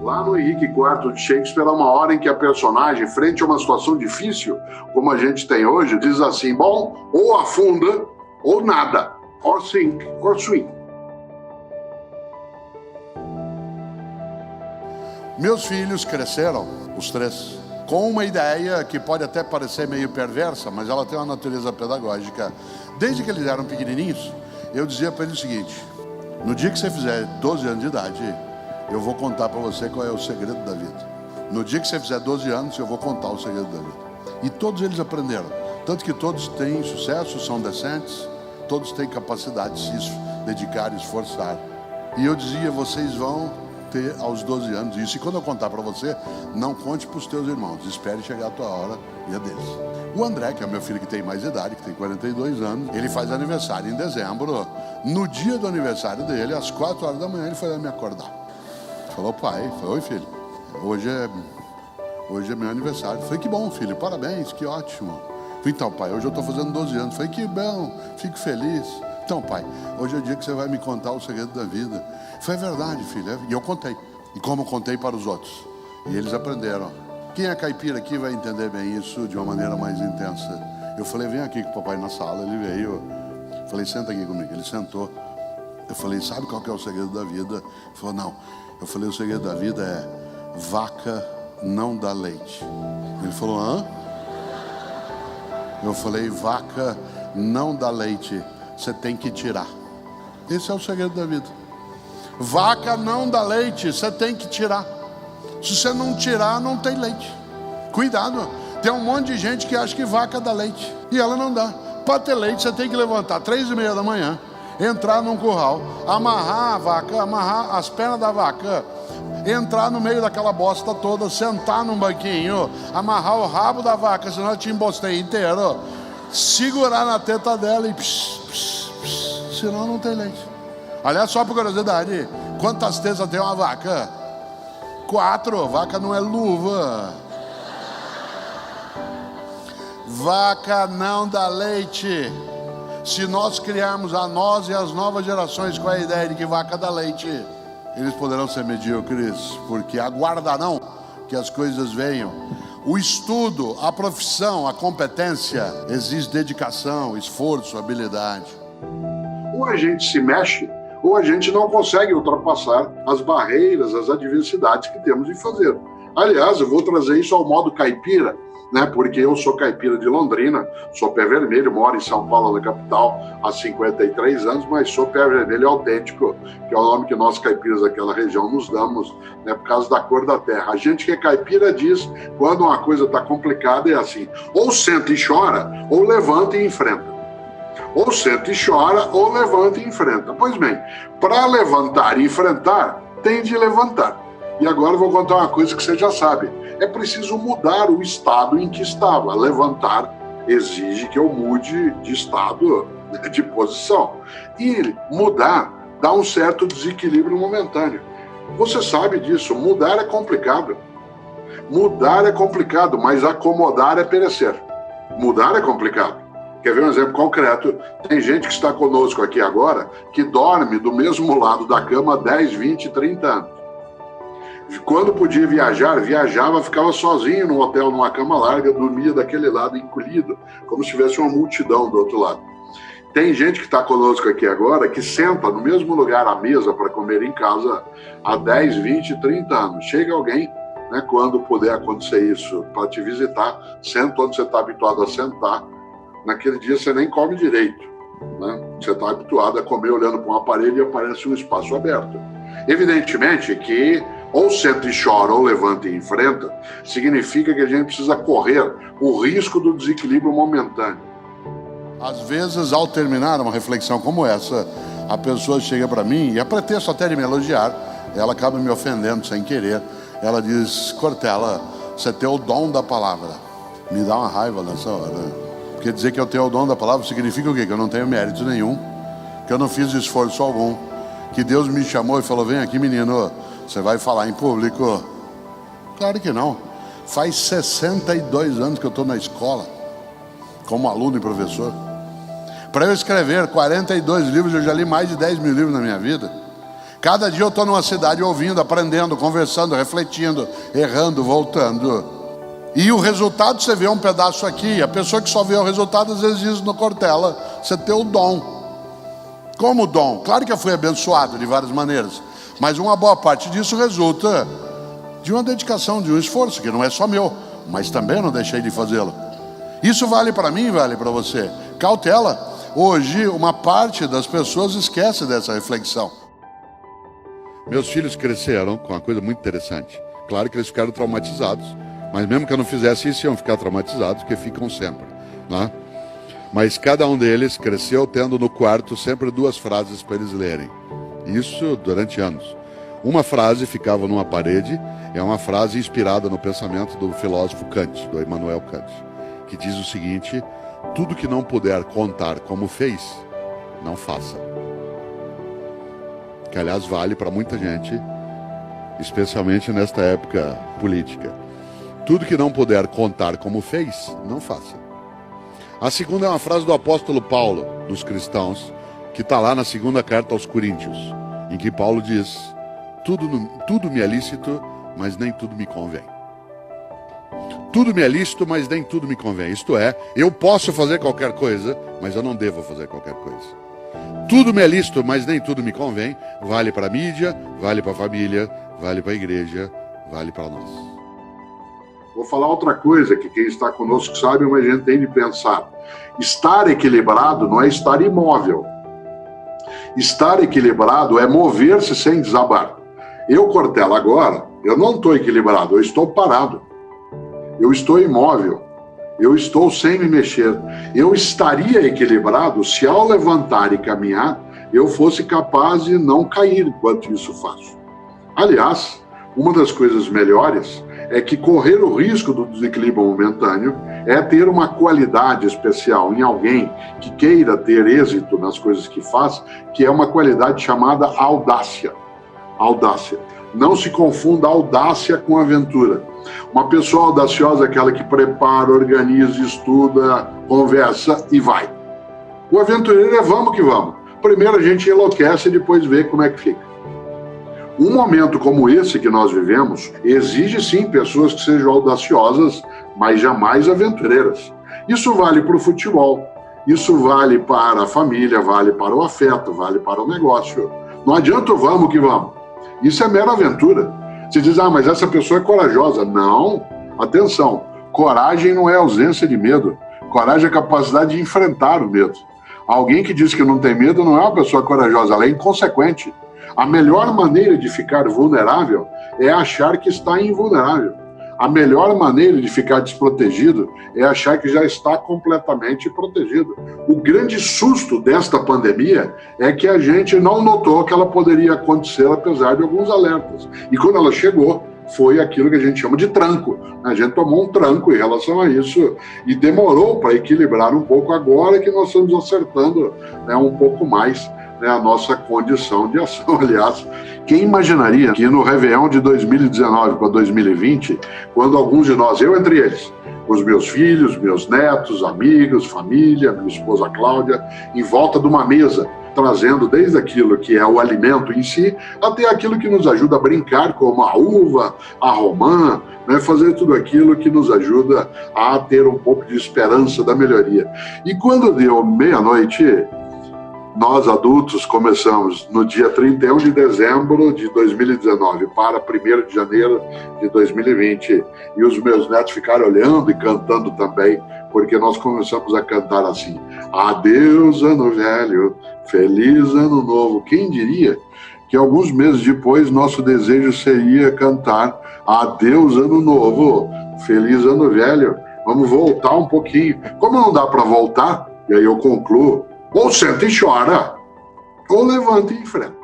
Lá no Henrique IV de Shakespeare, há uma hora em que a personagem, frente a uma situação difícil, como a gente tem hoje, diz assim: bom, ou afunda, ou nada, or sink, or swim. Meus filhos cresceram, os três, com uma ideia que pode até parecer meio perversa, mas ela tem uma natureza pedagógica. Desde que eles eram pequenininhos, eu dizia para eles o seguinte: no dia que você fizer 12 anos de idade, eu vou contar para você qual é o segredo da vida. No dia que você fizer 12 anos, eu vou contar o segredo da vida. E todos eles aprenderam. Tanto que todos têm sucesso, são decentes, todos têm capacidade de se dedicar e esforçar. E eu dizia: vocês vão ter aos 12 anos isso. E quando eu contar para você, não conte para os teus irmãos. Espere chegar a tua hora e a deles. O André, que é meu filho que tem mais idade, que tem 42 anos, ele faz aniversário em dezembro. No dia do aniversário dele, às 4 horas da manhã, ele foi lá me acordar. Falou: pai, falei: oi filho, hoje é meu aniversário. Falei: que bom filho, parabéns, que ótimo. Falei: então pai, hoje eu estou fazendo 12 anos. Falei: que bom, fico feliz. Então pai, hoje é o dia que você vai me contar o segredo da vida. Foi verdade filho, e eu contei. E como eu contei para os outros, e eles aprenderam. Quem é caipira aqui vai entender bem isso de uma maneira mais intensa. Eu falei: vem aqui com o papai na sala. Ele veio. Falei: senta aqui comigo. Ele sentou. Eu falei: sabe qual que é o segredo da vida? Ele falou: não. Eu falei: o segredo da vida é vaca não dá leite. Ele falou: hã? Eu falei: vaca não dá leite, você tem que tirar. Esse é o segredo da vida. Vaca não dá leite, você tem que tirar. Se você não tirar, não tem leite. Cuidado, tem um monte de gente que acha que vaca dá leite e ela não dá. Para ter leite, você tem que levantar 3h30 da manhã, entrar num curral, amarrar a vaca, amarrar as pernas da vaca, entrar no meio daquela bosta toda, sentar num banquinho, amarrar o rabo da vaca, senão ela te embosteia inteiro, segurar na teta dela e senão não tem leite. Aliás, só por curiosidade, quantas tetas tem uma vaca? 4, vaca não é luva. Vaca não dá leite. Se nós criarmos a nós e as novas gerações com a ideia de que vaca dá leite, eles poderão ser medíocres, porque aguardarão que as coisas venham. O estudo, a profissão, a competência exige dedicação, esforço, habilidade. Ou a gente se mexe, ou a gente não consegue ultrapassar as barreiras, as adversidades que temos de fazer. Aliás, eu vou trazer isso ao modo caipira, né? Porque eu sou caipira de Londrina, sou pé vermelho, moro em São Paulo, na capital, há 53 anos, mas sou pé vermelho autêntico, que é o nome que nós caipiras daquela região nos damos, né, por causa da cor da terra. A gente que é caipira diz, quando uma coisa está complicada, é assim: ou senta e chora, ou levanta e enfrenta. Ou senta e chora, ou levanta e enfrenta. Pois bem, para levantar e enfrentar, tem de levantar. E agora eu vou contar uma coisa que você já sabe. É preciso mudar o estado em que estava. Levantar exige que eu mude de estado, de posição. E mudar dá um certo desequilíbrio momentâneo. Você sabe disso, mudar é complicado. Mudar é complicado, mas acomodar é perecer. Mudar é complicado. Quer ver um exemplo concreto? Tem gente que está conosco aqui agora que dorme do mesmo lado da cama há 10, 20, 30 anos. Quando podia viajar, viajava, ficava sozinho no hotel, numa cama larga, dormia daquele lado encolhido, como se tivesse uma multidão do outro lado. Tem gente que está conosco aqui agora que senta no mesmo lugar à mesa para comer em casa há 10, 20, 30 anos. Chega alguém, né, quando puder acontecer isso, para te visitar, senta onde você está habituado a sentar. Naquele dia você nem come direito, né? Você está habituado a comer olhando para um aparelho e aparece um espaço aberto. Evidentemente que ou senta e chora ou levanta e enfrenta, significa que a gente precisa correr o risco do desequilíbrio momentâneo. Às vezes, ao terminar uma reflexão como essa, a pessoa chega para mim, e a pretexto até de me elogiar, ela acaba me ofendendo sem querer. Ela diz: Cortella, você tem o dom da palavra. Me dá uma raiva nessa hora. Porque dizer que eu tenho o dom da palavra significa o quê? Que eu não tenho mérito nenhum, que eu não fiz esforço algum, que Deus me chamou e falou: vem aqui menino, você vai falar em público. Claro que não. Faz 62 anos que eu estou na escola, como aluno e professor. Para eu escrever 42 livros, eu já li mais de 10 mil livros na minha vida. Cada dia eu estou numa cidade ouvindo, aprendendo, conversando, refletindo, errando, voltando. E o resultado, você vê um pedaço aqui. A pessoa que só vê o resultado, às vezes diz no Cortella, você tem o dom. Como dom? Claro que eu fui abençoado de várias maneiras, mas uma boa parte disso resulta de uma dedicação, de um esforço, que não é só meu, mas também eu não deixei de fazê-lo. Isso vale para mim, vale para você. Cautela. Hoje, uma parte das pessoas esquece dessa reflexão. Meus filhos cresceram com uma coisa muito interessante. Claro que eles ficaram traumatizados, mas mesmo que eu não fizesse isso, iam ficar traumatizados, porque ficam sempre, né? Mas cada um deles cresceu tendo no quarto sempre 2 frases para eles lerem. Isso durante anos. Uma frase ficava numa parede, é uma frase inspirada no pensamento do filósofo Kant, do Immanuel Kant, que diz o seguinte: tudo que não puder contar como fez, não faça. Que aliás vale para muita gente, especialmente nesta época política. Tudo que não puder contar como fez, não faça. A segunda é uma frase do apóstolo Paulo, dos cristãos, que está lá na 2ª carta aos Coríntios, em que Paulo diz: tudo me é lícito, mas nem tudo me convém. Tudo me é lícito, mas nem tudo me convém. Isto é, eu posso fazer qualquer coisa, mas eu não devo fazer qualquer coisa. Tudo me é lícito, mas nem tudo me convém. Vale para a mídia, vale para a família, vale para a igreja, vale para nós. Vou falar outra coisa que quem está conosco sabe, mas a gente tem de pensar. Estar equilibrado não é estar imóvel. Estar equilibrado é mover-se sem desabar. Eu, Cortella, agora, eu não estou equilibrado, eu estou parado. Eu estou imóvel. Eu estou sem me mexer. Eu estaria equilibrado se ao levantar e caminhar, eu fosse capaz de não cair enquanto isso faço. Aliás, uma das coisas melhores é que correr o risco do desequilíbrio momentâneo é ter uma qualidade especial em alguém que queira ter êxito nas coisas que faz, que é uma qualidade chamada audácia. Audácia. Não se confunda audácia com aventura. Uma pessoa audaciosa é aquela que prepara, organiza, estuda, conversa e vai. O aventureiro é vamos que vamos. Primeiro a gente enlouquece e depois vê como é que fica. Um momento como esse que nós vivemos exige sim pessoas que sejam audaciosas, mas jamais aventureiras. Isso vale para o futebol, isso vale para a família, vale para o afeto, vale para o negócio. Não adianta o vamos que vamos. Isso é mera aventura. Você diz, mas essa pessoa é corajosa. Não, atenção, coragem não é ausência de medo. Coragem é a capacidade de enfrentar o medo. Alguém que diz que não tem medo não é uma pessoa corajosa, ela é inconsequente. A melhor maneira de ficar vulnerável é achar que está invulnerável. A melhor maneira de ficar desprotegido é achar que já está completamente protegido. O grande susto desta pandemia é que a gente não notou que ela poderia acontecer apesar de alguns alertas. E quando ela chegou, foi aquilo que a gente chama de tranco. A gente tomou um tranco em relação a isso e demorou para equilibrar um pouco agora que nós estamos acertando um pouco mais a nossa condição de ação. Aliás, quem imaginaria que no Réveillon de 2019 para 2020, quando alguns de nós, eu entre eles, os meus filhos, meus netos, amigos, família, minha esposa Cláudia, em volta de uma mesa, trazendo desde aquilo que é o alimento em si, até aquilo que nos ajuda a brincar, como a uva, a romã, fazer tudo aquilo que nos ajuda a ter um pouco de esperança da melhoria. E quando deu meia-noite, nós adultos começamos no dia 31 de dezembro de 2019 para 1º de janeiro de 2020 e os meus netos ficaram olhando e cantando também, porque nós começamos a cantar assim: adeus ano velho, feliz ano novo. Quem diria que alguns meses depois nosso desejo seria cantar adeus ano novo, feliz ano velho. Vamos voltar um pouquinho. Como não dá para voltar, e aí eu concluo, ou senta e chora, ou levanta e enfrenta.